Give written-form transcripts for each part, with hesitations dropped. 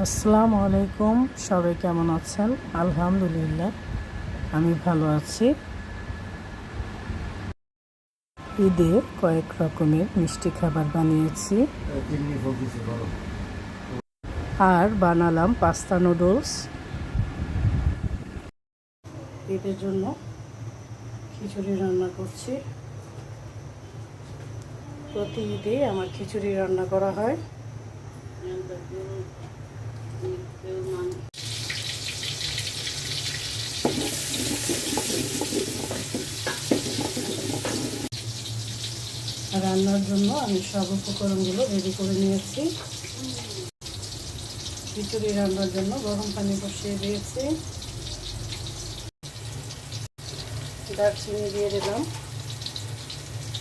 আসসালামু আলাইকুম। সবাই কেমন আছেন? আলহামদুলিল্লাহ আমি ভালো আছি। ঈদে কয়েক রকমের মিষ্টি খাবার বানিয়েছি আর বানালাম পাস্তা নুডলস। ঈদের জন্য খিচুড়ি রান্না করছি। প্রতি ঈদে আমার খিচুড়ি রান্না করা হয়। রান্নার জন্য আমি সব উপকরণগুলো রেডি করে নিয়েছি। খিচুড়ি রান্নার জন্য গরম পানি বসিয়ে দিয়েছি। দারচিনি দিয়ে দিলাম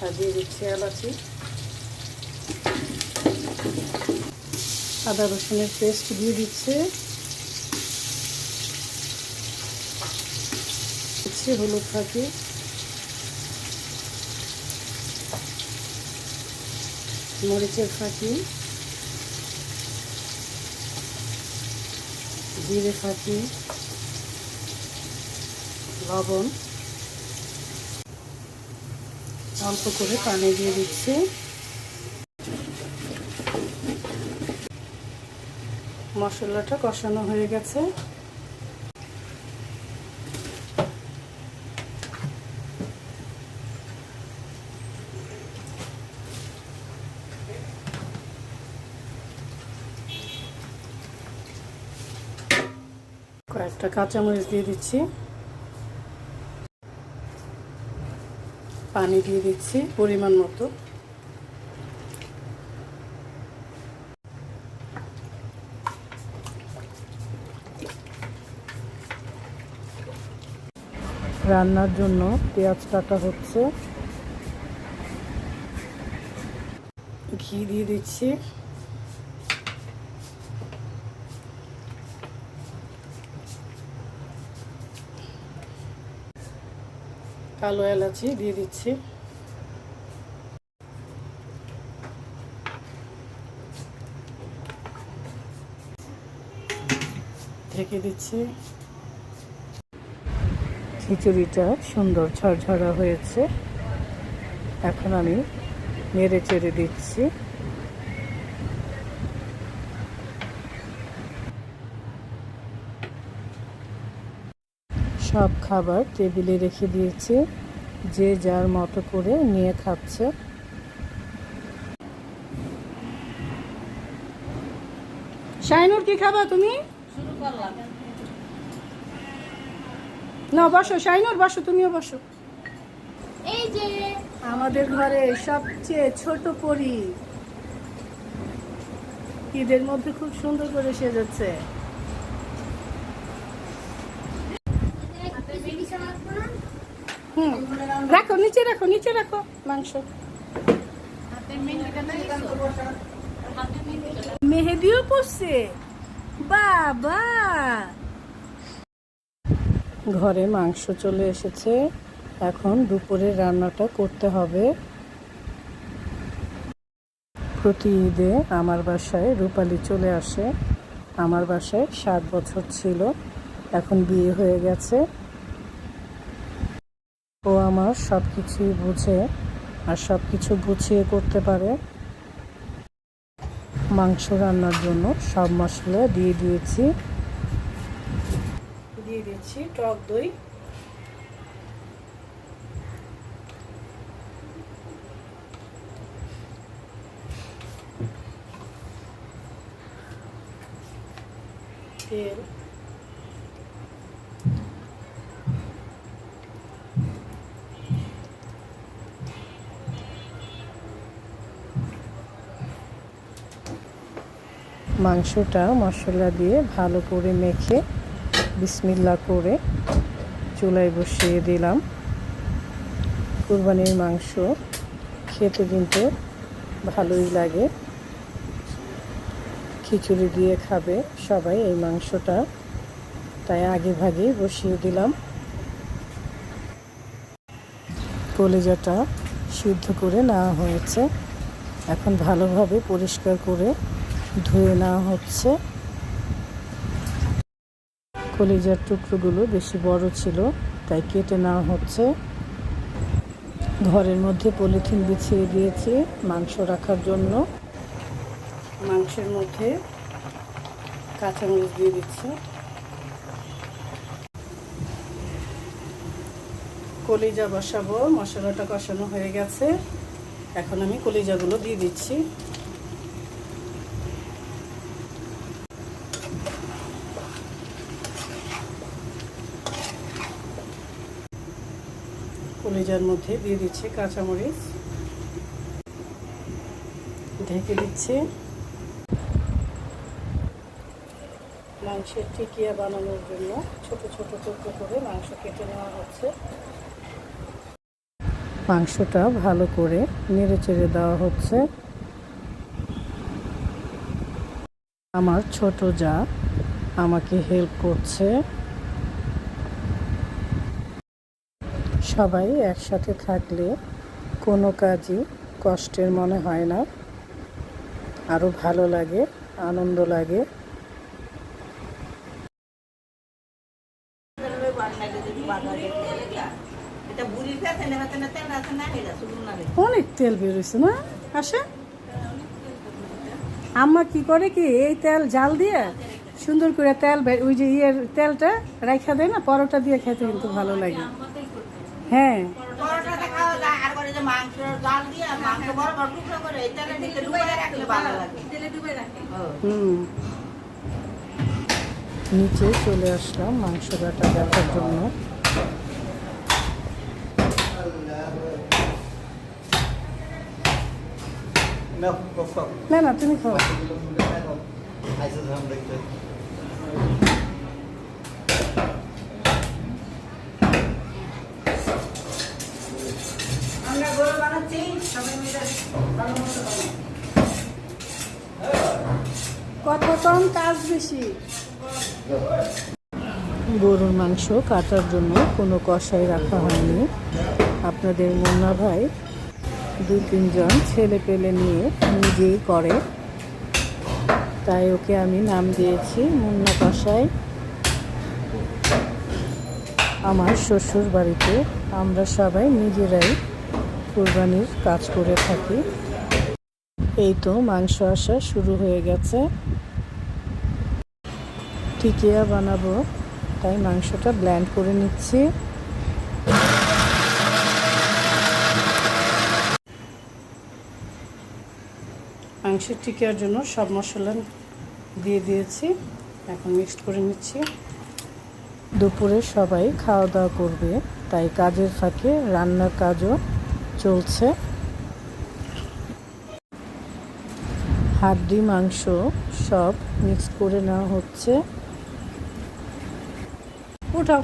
আর দিয়ে দিচ্ছি এলাচি। আদা রসুনের পেস্ট দিয়ে দিচ্ছি হলুদ ফাঁকি, মরিচের ফাঁকি, জিরে ফাঁকি, লবণ, অল্প করে পানি দিয়ে দিচ্ছি। মশলাটা কষানো হয়ে গেছে। কয়েকটা কাঁচামরিচ দিয়ে দিচ্ছি, পানি দিয়ে দিচ্ছি পরিমাণ মতো। রান্নার জন্য পেঁয়াজ কাটা হচ্ছে। ঘি দিয়ে দিচ্ছি, কালো এলাচি দিয়ে দিচ্ছি, ঢেকে দিচ্ছি। খিচুড়িটা সুন্দর ঝরঝরা হয়েছে। এখন আমি নেড়ে চেড়ে দিচ্ছি। সব খাবার টেবিলে রেখে দিয়েছি, যে যার মতো করে নিয়ে খাচ্ছে। শাইনুর কি খাবা তুমি? না বসো শাইনুর, বসো, তুমিও বসো। এই যে আমাদের ঘরে সবচেয়ে ছোট পরী ঈদের মধ্যে খুব সুন্দর করে সেজেছে। রাখো নিচে, রাখো নিচে, রাখো মাংস। মেহেদিও পড়ছে বাবা। ঘরে মাংস চলে এসেছে, এখন দুপুরের রান্নাটা করতে হবে। প্রতি ঈদে আমার বাসায় রূপালী চলে আসে। আমার বাসায় 7 বছর ছিল, এখন বিয়ে হয়ে গেছে। ও আমার সব কিছুই বুঝে আর সব কিছু গুছিয়ে করতে পারে। মাংস রান্নার জন্য সব মশলা দিয়ে দিয়েছি। দিয়ে দিচ্ছি টক দই, তেল, মাংসটা মশলা দিয়ে ভালো করে মেখে বিসমিল্লাহ করে চুলায় বসিয়ে দিলাম। কুরবানির মাংস খেতে কিন্তু ভালোই লাগে। খিচুড়ি দিয়ে খাবে সবাই এই মাংসটা, তাই আগে ভাগেই বসিয়ে দিলাম। কলিজাটা সিদ্ধ করে নেওয়া হয়েছে, এখন ভালোভাবে পরিষ্কার করে ধুয়ে নেওয়া হচ্ছে। কলিজার টুকরোগুলো বেশি বড় ছিল, তাই কেটে নেওয়া হচ্ছে। ঘরের মধ্যে পলিথিন বিছিয়ে দিয়েছি মাংস রাখার জন্য। মাংসের মধ্যে কাঁচামরিচ দিয়ে দিচ্ছি। কলিজা বসাবো, মশলাটা কষানো হয়ে গেছে। এখন আমি কলিজাগুলো দিয়ে দিচ্ছি। কলিজার মধ্যে দিয়ে দিচ্ছি কাঁচামরিচ, ঢেকে দিচ্ছি। মাংসের টিকিয়া বানানোর জন্য ছোট ছোট টুকরো করে মাংস কেটে নেওয়া হচ্ছে। মাংসটা ভালো করে নেড়ে চেড়ে দেওয়া হচ্ছে। আমার ছোট যা আমাকে হেল্প করছে। সবাই একসাথে থাকলে কোনো কাজই কষ্টের মনে হয় না, আরও ভালো লাগে, আনন্দ লাগে। অনেক তেল বেরোইছে না আসে। আম্মা কি করে কি এই তেল জাল দিয়ে সুন্দর করে তেল ওই যে ইয়ের তেলটা রাখা দেয় না, পরোটা দিয়ে খেতে কিন্তু ভালো লাগে। হ্যাঁ, নিচে চলে আসলাম মাংস কাটা দেখার জন্য। না না, তুমি খাও। কত কম কাজ বেশি। গরুর মাংস কাটার জন্য কোনো কষাই রাখা হয়নি। আপনাদের মুন্না ভাই 2-3 জন ছেলে পেলে নিয়ে নিজেই করে, তাই ওকে আমি নাম দিয়েছি মুন্না কষাই। আমার শ্বশুর বাড়িতে আমরা সবাই নিজেরাই কুরবানির কাজ করে থাকি। এই তো মাংস আসা শুরু হয়ে গেছে। টিকিয়া বানাবো, তাই মাংসটা ব্লেন্ড করে নিচ্ছি। মাংসের টিকিয়ার জন্য সব মশলা দিয়ে দিয়েছি, এখন মিক্সড করে নিচ্ছি। দুপুরে সবাই খাওয়া দাওয়া করবে, তাই কাজের ফাঁকে রান্নার কাজও চলছে। হাড্ডি মাংস সব মিক্স করে নেওয়া হচ্ছে। উঠাও।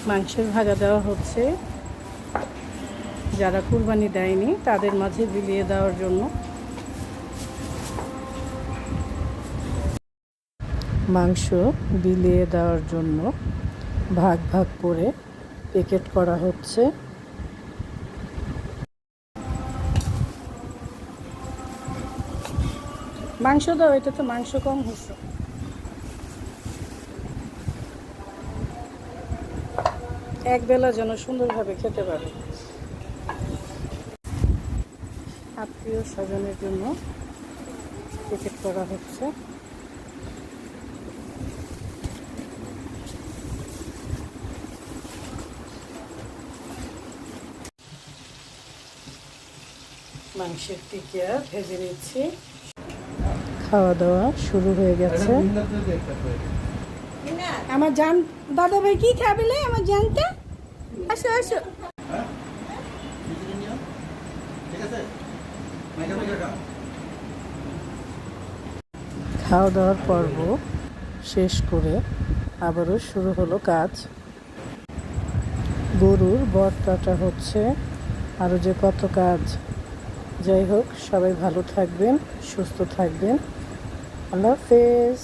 মাংসের ভাজা দেওয়া হচ্ছে, যারা কুরবানি দেয়নি তাদের মাঝে বিলিয়ে দেওয়ার জন্য। মাংস বিলিয়ে দেওয়ার জন্য ভাগ ভাগ করে প্যাকেট করা হচ্ছে। মাংস দাও, এটা তো মাংস কম হচ্ছে। এক বেলা যেন সুন্দরভাবে খেতে পারে। আত্মীয় স্বজনের জন্য প্যাকেট করা হচ্ছে। মাংসের টিকিয়া ভেজে নিচ্ছি। খাওয়া দাওয়া শুরু হয়ে গেছে। আমার জান দাদা ভাই কি খাবিলে আমার জানটা? আসো আসো। খাওয়া দাওয়ার পর্ব শেষ করে আবারও শুরু হলো কাজ। গরুর বট কাটা হচ্ছে, আরও যে কত কাজ। যাই হোক, সবাই ভালো থাকবেন, সুস্থ থাকবেন। আল্লাহ হাফেজ।